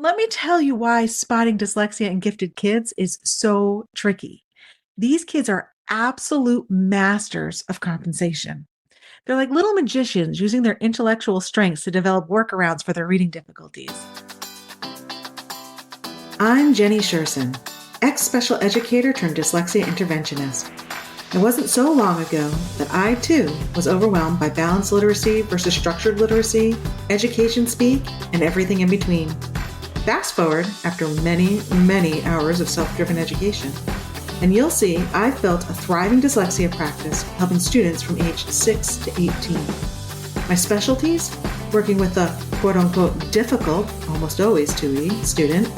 Let me tell you why spotting dyslexia in gifted kids is so tricky. These kids are absolute masters of compensation. They're like little magicians using their intellectual strengths to develop workarounds for their reading difficulties. I'm Jenny Sherson, ex-special educator turned dyslexia interventionist. It wasn't so long ago that I, too, was overwhelmed by balanced literacy versus structured literacy, education speak, and everything in between. Fast forward after many, many hours of self-driven education, and you'll see I've built a thriving dyslexia practice helping students from age 6 to 18. My specialties? Working with the quote-unquote difficult, almost always 2E, student,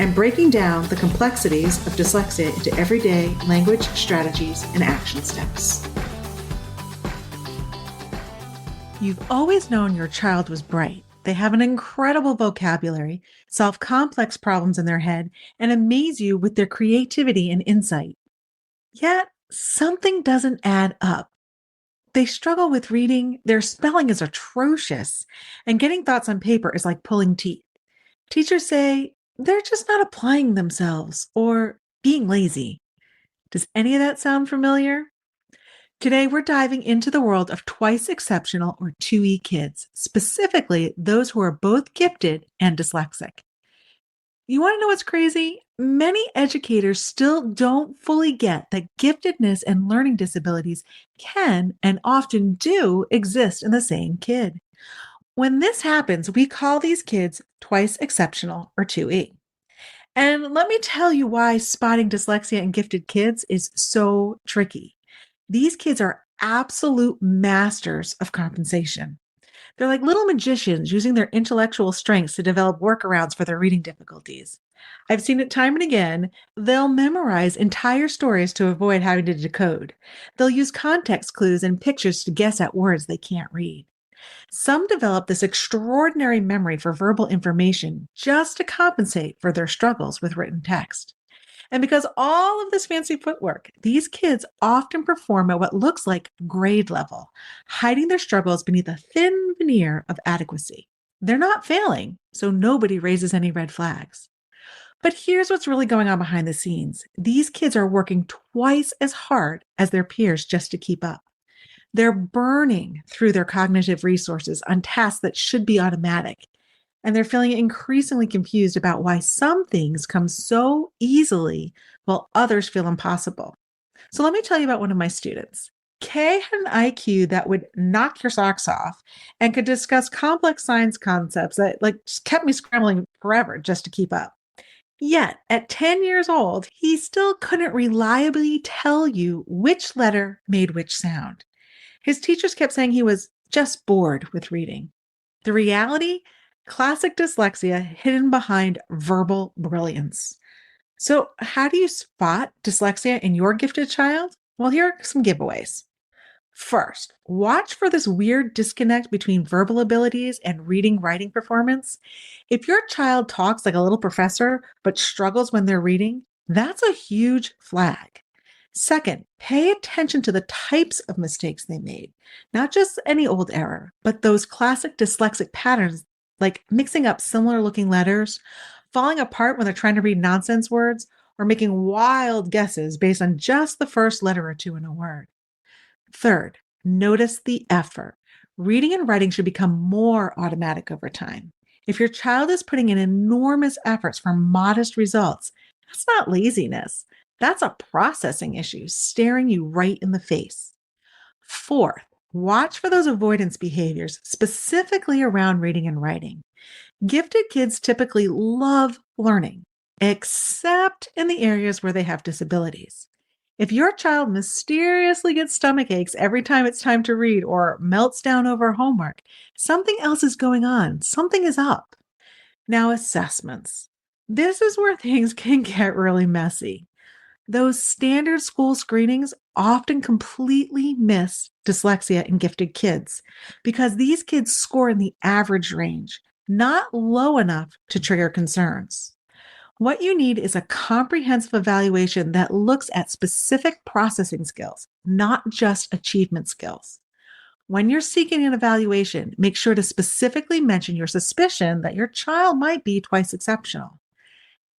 and breaking down the complexities of dyslexia into everyday language strategies and action steps. You've always known your child was bright. They have an incredible vocabulary, solve complex problems in their head, and amaze you with their creativity and insight. Yet, something doesn't add up. They struggle with reading, their spelling is atrocious, and getting thoughts on paper is like pulling teeth. Teachers say they're just not applying themselves or being lazy. Does any of that sound familiar? Today, we're diving into the world of twice exceptional or 2E kids, specifically those who are both gifted and dyslexic. You want to know what's crazy? Many educators still don't fully get that giftedness and learning disabilities can and often do exist in the same kid. When this happens, we call these kids twice exceptional or 2E. And let me tell you why spotting dyslexia in gifted kids is so tricky. These kids are absolute masters of compensation. They're like little magicians using their intellectual strengths to develop workarounds for their reading difficulties. I've seen it time and again. They'll memorize entire stories to avoid having to decode. They'll use context clues and pictures to guess at words they can't read. Some develop this extraordinary memory for verbal information just to compensate for their struggles with written text. And because all of this fancy footwork, these kids often perform at what looks like grade level, hiding their struggles beneath a thin veneer of adequacy. They're not failing, so nobody raises any red flags. But here's what's really going on behind the scenes. These kids are working twice as hard as their peers just to keep up. They're burning through their cognitive resources on tasks that should be automatic. And they're feeling increasingly confused about why some things come so easily while others feel impossible. So let me tell you about one of my students. Kay had an IQ that would knock your socks off and could discuss complex science concepts that just kept me scrambling forever just to keep up. Yet, at 10 years old, he still couldn't reliably tell you which letter made which sound. His teachers kept saying he was just bored with reading. The reality? Classic dyslexia hidden behind verbal brilliance. So, how do you spot dyslexia in your gifted child? Well, here are some giveaways. First, watch for this weird disconnect between verbal abilities and reading writing performance. If your child talks like a little professor but struggles when they're reading, that's a huge flag. Second, pay attention to the types of mistakes they made, not just any old error, but those classic dyslexic patterns like mixing up similar looking letters, falling apart when they're trying to read nonsense words, or making wild guesses based on just the first letter or two in a word. Third, notice the effort. Reading and writing should become more automatic over time. If your child is putting in enormous efforts for modest results, that's not laziness. That's a processing issue staring you right in the face. Fourth, watch for those avoidance behaviors, specifically around reading and writing. Gifted kids typically love learning, except in the areas where they have disabilities. If your child mysteriously gets stomach aches every time it's time to read or melts down over homework, something else is going on. Something is up. Now, assessments. This is where things can get really messy. Those standard school screenings often completely miss dyslexia in gifted kids because these kids score in the average range, not low enough to trigger concerns. What you need is a comprehensive evaluation that looks at specific processing skills, not just achievement skills. When you're seeking an evaluation, make sure to specifically mention your suspicion that your child might be twice exceptional.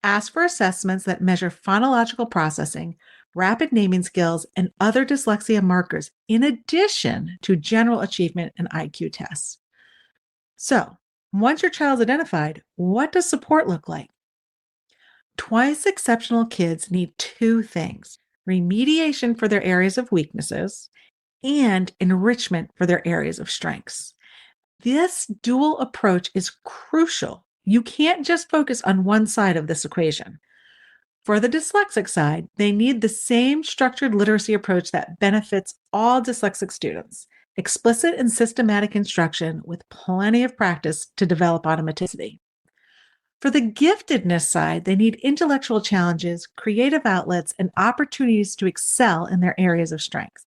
Ask for assessments that measure phonological processing, rapid naming skills, and other dyslexia markers, in addition to general achievement and IQ tests. So, once your child's identified, what does support look like? Twice exceptional kids need two things: remediation for their areas of weaknesses and enrichment for their areas of strengths. This dual approach is crucial. You can't just focus on one side of this equation. For the dyslexic side, they need the same structured literacy approach that benefits all dyslexic students: explicit and systematic instruction with plenty of practice to develop automaticity. For the giftedness side, they need intellectual challenges, creative outlets, and opportunities to excel in their areas of strength.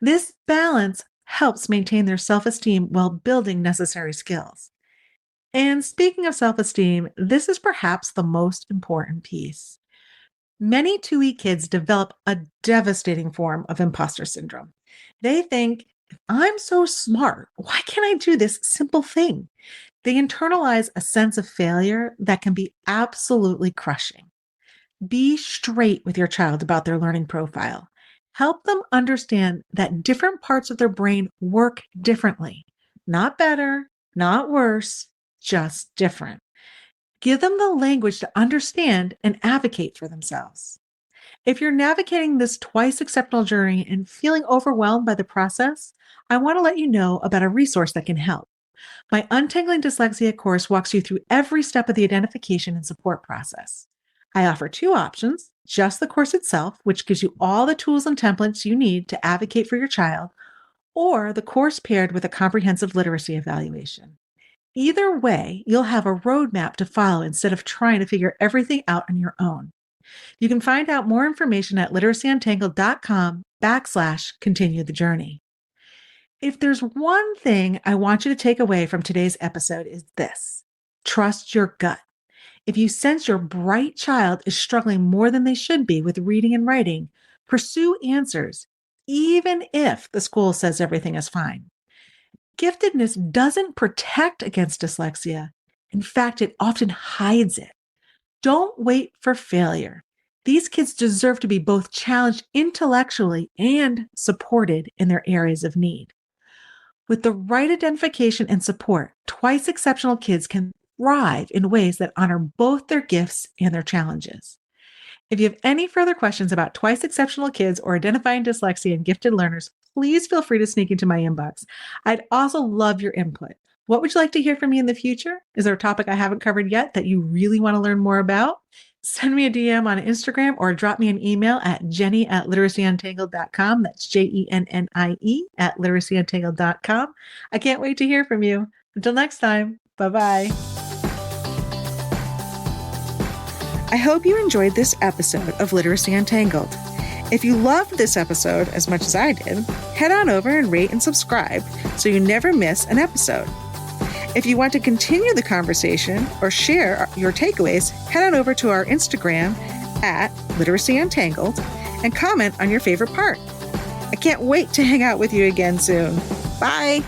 This balance helps maintain their self-esteem while building necessary skills. And speaking of self-esteem, this is perhaps the most important piece. Many 2E kids develop a devastating form of imposter syndrome. They think, if I'm so smart, why can't I do this simple thing? They internalize a sense of failure that can be absolutely crushing. Be straight with your child about their learning profile. Help them understand that different parts of their brain work differently. Not better, not worse, just different. Give them the language to understand and advocate for themselves. If you're navigating this twice exceptional journey and feeling overwhelmed by the process, I want to let you know about a resource that can help. My Untangling Dyslexia course walks you through every step of the identification and support process. I offer two options: just the course itself, which gives you all the tools and templates you need to advocate for your child, or the course paired with a comprehensive literacy evaluation. Either way, you'll have a roadmap to follow instead of trying to figure everything out on your own. You can find out more information at literacyuntangled.com/continue the journey. If there's one thing I want you to take away from today's episode is this: trust your gut. If you sense your bright child is struggling more than they should be with reading and writing, pursue answers, even if the school says everything is fine. Giftedness doesn't protect against dyslexia. In fact, it often hides it. Don't wait for failure. These kids deserve to be both challenged intellectually and supported in their areas of need. With the right identification and support, twice exceptional kids can thrive in ways that honor both their gifts and their challenges. If you have any further questions about twice exceptional kids or identifying dyslexia in gifted learners, please feel free to sneak into my inbox. I'd also love your input. What would you like to hear from me in the future? Is there a topic I haven't covered yet that you really want to learn more about? Send me a DM on Instagram or drop me an email at jenny@literacyuntangled.com. That's JENNIE @literacyuntangled.com. I can't wait to hear from you. Until next time, bye-bye. I hope you enjoyed this episode of Literacy Untangled. If you loved this episode as much as I did, head on over and rate and subscribe so you never miss an episode. If you want to continue the conversation or share your takeaways, head on over to our Instagram @LiteracyUntangled and comment on your favorite part. I can't wait to hang out with you again soon. Bye.